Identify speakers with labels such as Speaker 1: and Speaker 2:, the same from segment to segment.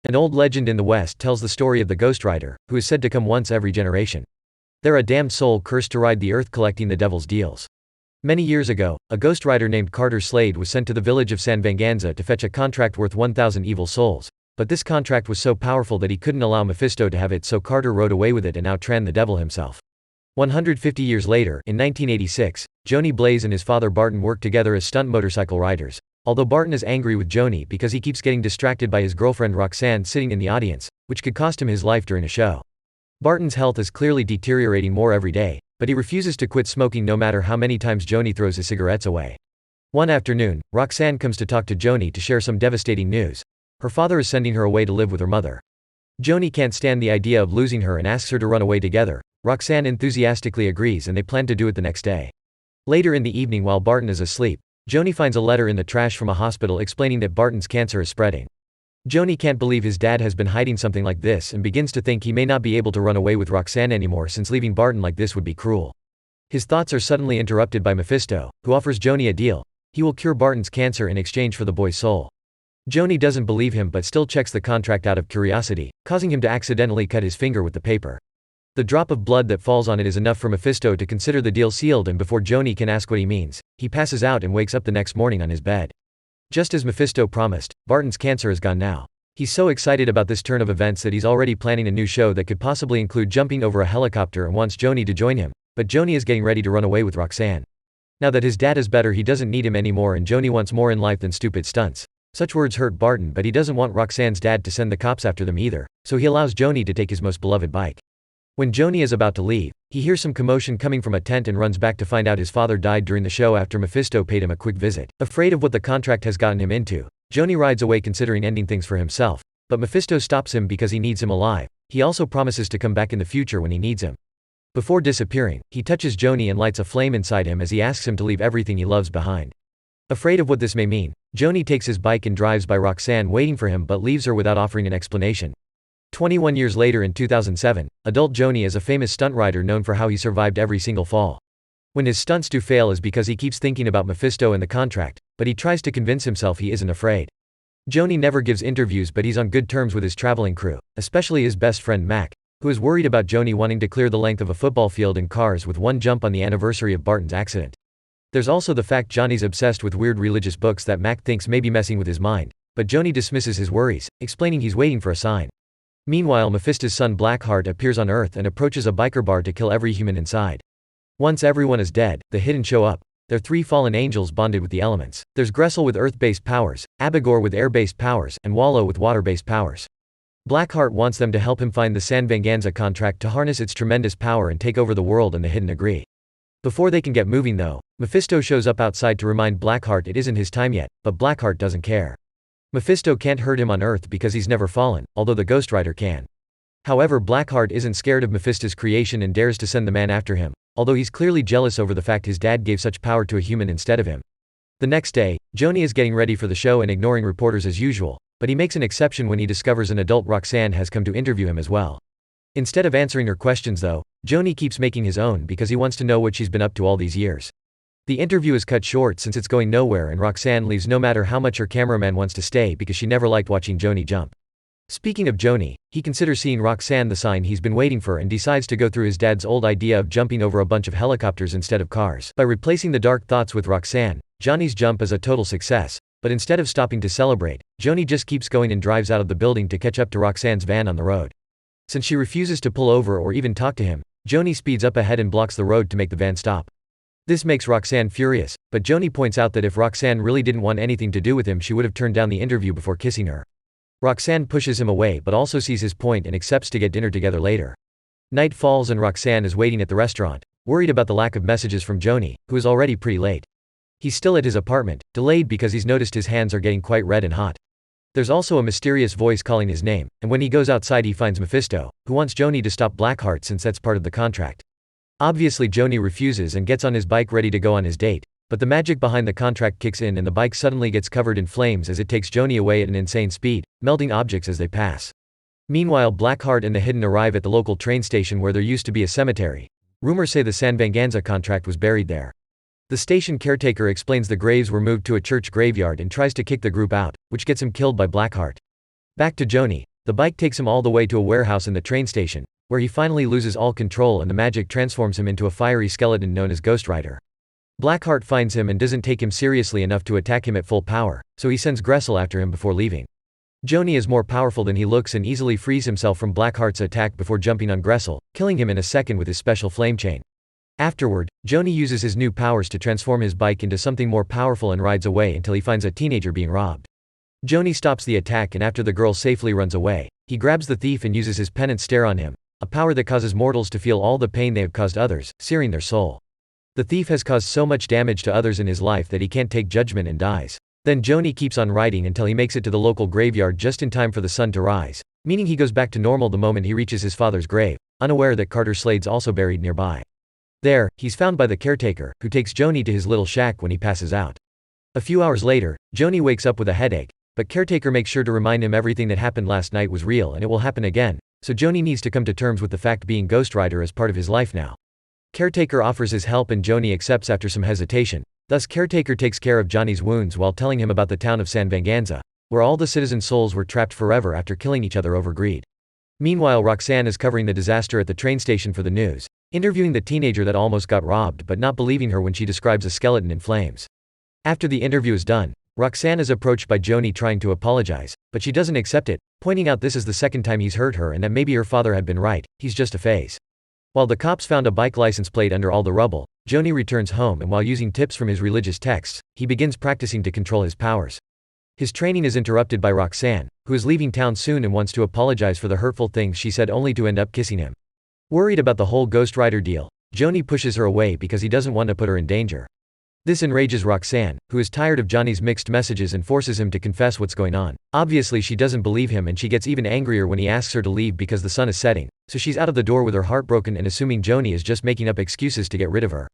Speaker 1: An old legend in the West tells the story of the Ghost Rider, who is said to come once every generation. They're a damned soul cursed to ride the earth collecting the devil's deals. Many years ago, a ghost rider named Carter Slade was sent to the village of San Vanganza to fetch a contract worth 1,000 evil souls. But this contract was so powerful that he couldn't allow Mephisto to have it, so Carter rode away with it and outran the devil himself. 150 years later, in 1986, Joni Blaze and his father Barton worked together as stunt motorcycle riders. Although Barton is angry with Joni because he keeps getting distracted by his girlfriend Roxanne sitting in the audience, which could cost him his life during a show. Barton's health is clearly deteriorating more every day, but he refuses to quit smoking no matter how many times Joni throws his cigarettes away. One afternoon, Roxanne comes to talk to Joni to share some devastating news. Her father is sending her away to live with her mother. Joni can't stand the idea of losing her and asks her to run away together. Roxanne enthusiastically agrees and they plan to do it the next day. Later in the evening while Barton is asleep, Joni finds a letter in the trash from a hospital explaining that Barton's cancer is spreading. Joni can't believe his dad has been hiding something like this and begins to think he may not be able to run away with Roxanne anymore since leaving Barton like this would be cruel. His thoughts are suddenly interrupted by Mephisto, who offers Joni a deal. He will cure Barton's cancer in exchange for the boy's soul. Joni doesn't believe him but still checks the contract out of curiosity, causing him to accidentally cut his finger with the paper. The drop of blood that falls on it is enough for Mephisto to consider the deal sealed, and before Joni can ask what he means, he passes out and wakes up the next morning on his bed. Just as Mephisto promised, Barton's cancer is gone now. He's so excited about this turn of events that he's already planning a new show that could possibly include jumping over a helicopter and wants Joni to join him, but Joni is getting ready to run away with Roxanne. Now that his dad is better, he doesn't need him anymore and Joni wants more in life than stupid stunts. Such words hurt Barton, but he doesn't want Roxanne's dad to send the cops after them either, so he allows Joni to take his most beloved bike. When Joni is about to leave, he hears some commotion coming from a tent and runs back to find out his father died during the show after Mephisto paid him a quick visit. Afraid of what the contract has gotten him into, Joni rides away considering ending things for himself, but Mephisto stops him because he needs him alive. He also promises to come back in the future when he needs him. Before disappearing, he touches Joni and lights a flame inside him as he asks him to leave everything he loves behind. Afraid of what this may mean, Joni takes his bike and drives by Roxanne waiting for him but leaves her without offering an explanation. 21 years later in 2007, adult Joni is a famous stunt rider known for how he survived every single fall. When his stunts do fail is because he keeps thinking about Mephisto and the contract, but he tries to convince himself he isn't afraid. Joni never gives interviews but he's on good terms with his traveling crew, especially his best friend Mac, who is worried about Joni wanting to clear the length of a football field in cars with one jump on the anniversary of Barton's accident. There's also the fact Johnny's obsessed with weird religious books that Mac thinks may be messing with his mind, but Joni dismisses his worries, explaining he's waiting for a sign. Meanwhile, Mephisto's son Blackheart appears on Earth and approaches a biker bar to kill every human inside. Once everyone is dead, the Hidden show up. They're three fallen angels bonded with the elements. There's Gressel with earth-based powers, Abigor with air-based powers, and Wallow with water-based powers. Blackheart wants them to help him find the San Vanganza contract to harness its tremendous power and take over the world, and the Hidden agree. Before they can get moving though, Mephisto shows up outside to remind Blackheart it isn't his time yet, but Blackheart doesn't care. Mephisto can't hurt him on Earth because he's never fallen, although the Ghost Rider can. However, Blackheart isn't scared of Mephisto's creation and dares to send the man after him, although he's clearly jealous over the fact his dad gave such power to a human instead of him. The next day, Joni is getting ready for the show and ignoring reporters as usual, but he makes an exception when he discovers an adult Roxanne has come to interview him as well. Instead of answering her questions though, Joni keeps making his own because he wants to know what she's been up to all these years. The interview is cut short since it's going nowhere and Roxanne leaves no matter how much her cameraman wants to stay because she never liked watching Joni jump. Speaking of Joni, he considers seeing Roxanne the sign he's been waiting for and decides to go through his dad's old idea of jumping over a bunch of helicopters instead of cars. By replacing the dark thoughts with Roxanne, Johnny's jump is a total success, but instead of stopping to celebrate, Joni just keeps going and drives out of the building to catch up to Roxanne's van on the road. Since she refuses to pull over or even talk to him, Joni speeds up ahead and blocks the road to make the van stop. This makes Roxanne furious, but Joni points out that if Roxanne really didn't want anything to do with him she would have turned down the interview before kissing her. Roxanne pushes him away but also sees his point and accepts to get dinner together later. Night falls and Roxanne is waiting at the restaurant, worried about the lack of messages from Joni, who is already pretty late. He's still at his apartment, delayed because he's noticed his hands are getting quite red and hot. There's also a mysterious voice calling his name, and when he goes outside he finds Mephisto, who wants Joni to stop Blackheart since that's part of the contract. Obviously Joni refuses and gets on his bike ready to go on his date, but the magic behind the contract kicks in and the bike suddenly gets covered in flames as it takes Joni away at an insane speed, melting objects as they pass. Meanwhile, Blackheart and the Hidden arrive at the local train station where there used to be a cemetery. Rumors say the San Vanganza contract was buried there. The station caretaker explains the graves were moved to a church graveyard and tries to kick the group out, which gets him killed by Blackheart. Back to Joni. The bike takes him all the way to a warehouse in the train station, where he finally loses all control and the magic transforms him into a fiery skeleton known as Ghost Rider. Blackheart finds him and doesn't take him seriously enough to attack him at full power, so he sends Gressel after him before leaving. Joni is more powerful than he looks and easily frees himself from Blackheart's attack before jumping on Gressel, killing him in a second with his special flame chain. Afterward, Joni uses his new powers to transform his bike into something more powerful and rides away until he finds a teenager being robbed. Joni stops the attack, and after the girl safely runs away, he grabs the thief and uses his penance stare on him, a power that causes mortals to feel all the pain they have caused others, searing their soul. The thief has caused so much damage to others in his life that he can't take judgment and dies. Then Joni keeps on riding until he makes it to the local graveyard just in time for the sun to rise, meaning he goes back to normal the moment he reaches his father's grave, unaware that Carter Slade's also buried nearby. There, he's found by the caretaker, who takes Joni to his little shack when he passes out. A few hours later, Joni wakes up with a headache, but caretaker makes sure to remind him everything that happened last night was real and it will happen again, so Joni needs to come to terms with the fact being Ghost Rider is part of his life now. Caretaker offers his help and Joni accepts after some hesitation. Thus caretaker takes care of Johnny's wounds while telling him about the town of San Venganza, where all the citizen souls were trapped forever after killing each other over greed. Meanwhile, Roxanne is covering the disaster at the train station for the news, interviewing the teenager that almost got robbed but not believing her when she describes a skeleton in flames. After the interview is done, Roxanne is approached by Joni trying to apologize, but she doesn't accept it, pointing out this is the second time he's hurt her and that maybe her father had been right, he's just a phase. While the cops found a bike license plate under all the rubble, Joni returns home and while using tips from his religious texts, he begins practicing to control his powers. His training is interrupted by Roxanne, who is leaving town soon and wants to apologize for the hurtful things she said only to end up kissing him. Worried about the whole Ghost Rider deal, Joni pushes her away because he doesn't want to put her in danger. This enrages Roxanne, who is tired of Johnny's mixed messages and forces him to confess what's going on. Obviously she doesn't believe him and she gets even angrier when he asks her to leave because the sun is setting, so she's out of the door with her heart broken and assuming Joni is just making up excuses to get rid of her.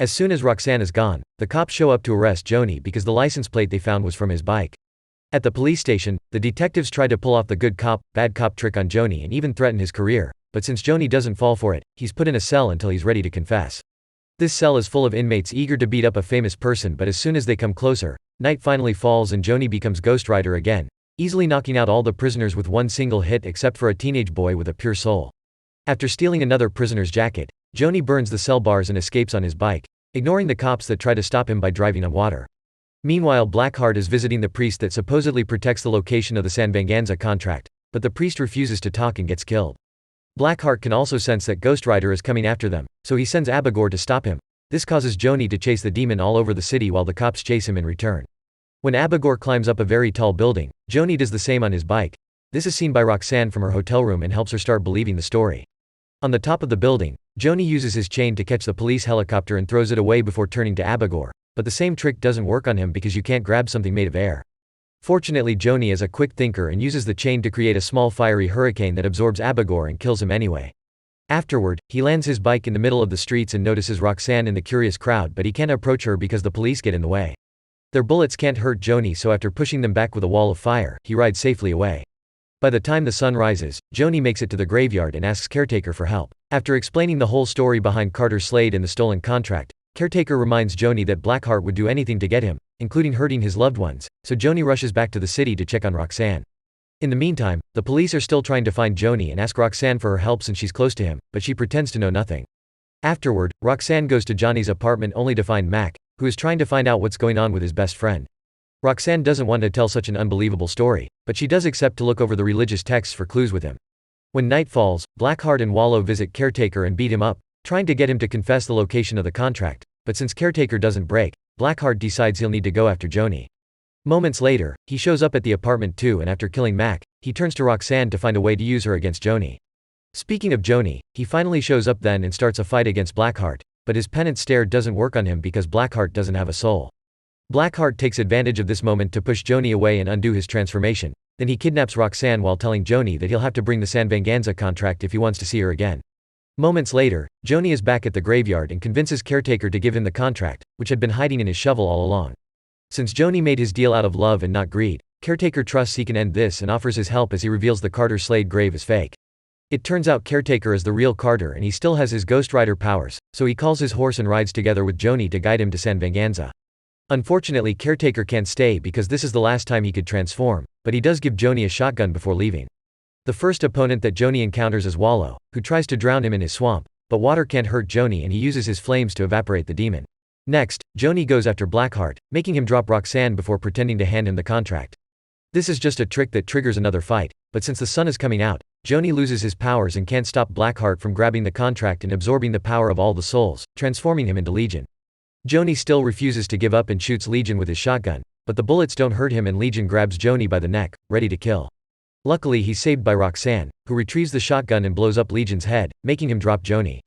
Speaker 1: As soon as Roxanne is gone, the cops show up to arrest Joni because the license plate they found was from his bike. At the police station, the detectives try to pull off the good cop, bad cop trick on Joni and even threaten his career, but since Joni doesn't fall for it, he's put in a cell until he's ready to confess. This cell is full of inmates eager to beat up a famous person, but as soon as they come closer, night finally falls and Joni becomes Ghost Rider again, easily knocking out all the prisoners with one single hit except for a teenage boy with a pure soul. After stealing another prisoner's jacket, Joni burns the cell bars and escapes on his bike, ignoring the cops that try to stop him by driving on water. Meanwhile, Blackheart is visiting the priest that supposedly protects the location of the San Venganza contract, but the priest refuses to talk and gets killed. Blackheart can also sense that Ghost Rider is coming after them, so he sends Abigor to stop him. This causes Joni to chase the demon all over the city while the cops chase him in return. When Abigor climbs up a very tall building, Joni does the same on his bike. This is seen by Roxanne from her hotel room and helps her start believing the story. On the top of the building, Joni uses his chain to catch the police helicopter and throws it away before turning to Abigor, but the same trick doesn't work on him because you can't grab something made of air. Fortunately, Joni is a quick thinker and uses the chain to create a small fiery hurricane that absorbs Abigor and kills him anyway. Afterward, he lands his bike in the middle of the streets and notices Roxanne in the curious crowd, but he can't approach her because the police get in the way. Their bullets can't hurt Joni, so after pushing them back with a wall of fire, he rides safely away. By the time the sun rises, Joni makes it to the graveyard and asks Caretaker for help. After explaining the whole story behind Carter Slade and the stolen contract, Caretaker reminds Joni that Blackheart would do anything to get him, including hurting his loved ones, so Joni rushes back to the city to check on Roxanne. In the meantime, the police are still trying to find Joni and ask Roxanne for her help since she's close to him, but she pretends to know nothing. Afterward, Roxanne goes to Johnny's apartment only to find Mac, who is trying to find out what's going on with his best friend. Roxanne doesn't want to tell such an unbelievable story, but she does accept to look over the religious texts for clues with him. When night falls, Blackheart and Wallow visit Caretaker and beat him up, trying to get him to confess the location of the contract, but since Caretaker doesn't break, Blackheart decides he'll need to go after Joni. Moments later, he shows up at the apartment too, and after killing Mac, he turns to Roxanne to find a way to use her against Joni. Speaking of Joni, he finally shows up then and starts a fight against Blackheart, but his penance stare doesn't work on him because Blackheart doesn't have a soul. Blackheart takes advantage of this moment to push Joni away and undo his transformation, then he kidnaps Roxanne while telling Joni that he'll have to bring the San Venganza contract if he wants to see her again. Moments later, Joni is back at the graveyard and convinces Caretaker to give him the contract, which had been hiding in his shovel all along. Since Joni made his deal out of love and not greed, Caretaker trusts he can end this and offers his help as he reveals the Carter Slade grave is fake. It turns out Caretaker is the real Carter and he still has his Ghost Rider powers, so he calls his horse and rides together with Joni to guide him to San Venganza. Unfortunately, Caretaker can't stay because this is the last time he could transform, but he does give Joni a shotgun before leaving. The first opponent that Joni encounters is Wallow, who tries to drown him in his swamp, but water can't hurt Joni and he uses his flames to evaporate the demon. Next, Joni goes after Blackheart, making him drop Roxanne before pretending to hand him the contract. This is just a trick that triggers another fight, but since the sun is coming out, Joni loses his powers and can't stop Blackheart from grabbing the contract and absorbing the power of all the souls, transforming him into Legion. Joni still refuses to give up and shoots Legion with his shotgun, but the bullets don't hurt him and Legion grabs Joni by the neck, ready to kill. Luckily he's saved by Roxanne, who retrieves the shotgun and blows up Legion's head, making him drop Joni.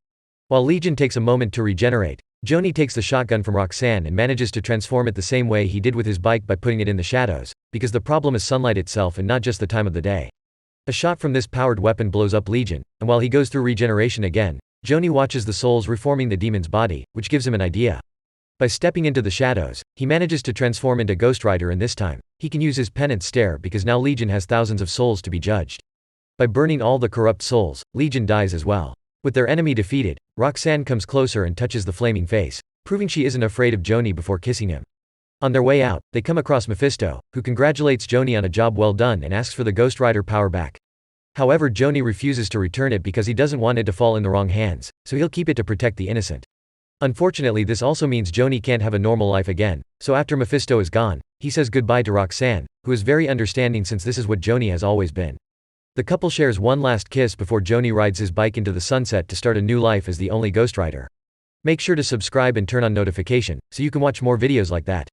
Speaker 1: While Legion takes a moment to regenerate, Joni takes the shotgun from Roxanne and manages to transform it the same way he did with his bike by putting it in the shadows, because the problem is sunlight itself and not just the time of the day. A shot from this powered weapon blows up Legion, and while he goes through regeneration again, Joni watches the souls reforming the demon's body, which gives him an idea. By stepping into the shadows, he manages to transform into Ghost Rider, and this time, he can use his penance stare because now Legion has thousands of souls to be judged. By burning all the corrupt souls, Legion dies as well. With their enemy defeated, Roxanne comes closer and touches the flaming face, proving she isn't afraid of Joni before kissing him. On their way out, they come across Mephisto, who congratulates Joni on a job well done and asks for the Ghost Rider power back. However, Joni refuses to return it because he doesn't want it to fall in the wrong hands, so he'll keep it to protect the innocent. Unfortunately, this also means Joni can't have a normal life again, so after Mephisto is gone, he says goodbye to Roxanne, who is very understanding since this is what Joni has always been. The couple shares one last kiss before Joni rides his bike into the sunset to start a new life as the only Ghost Rider. Make sure to subscribe and turn on notification, so you can watch more videos like that.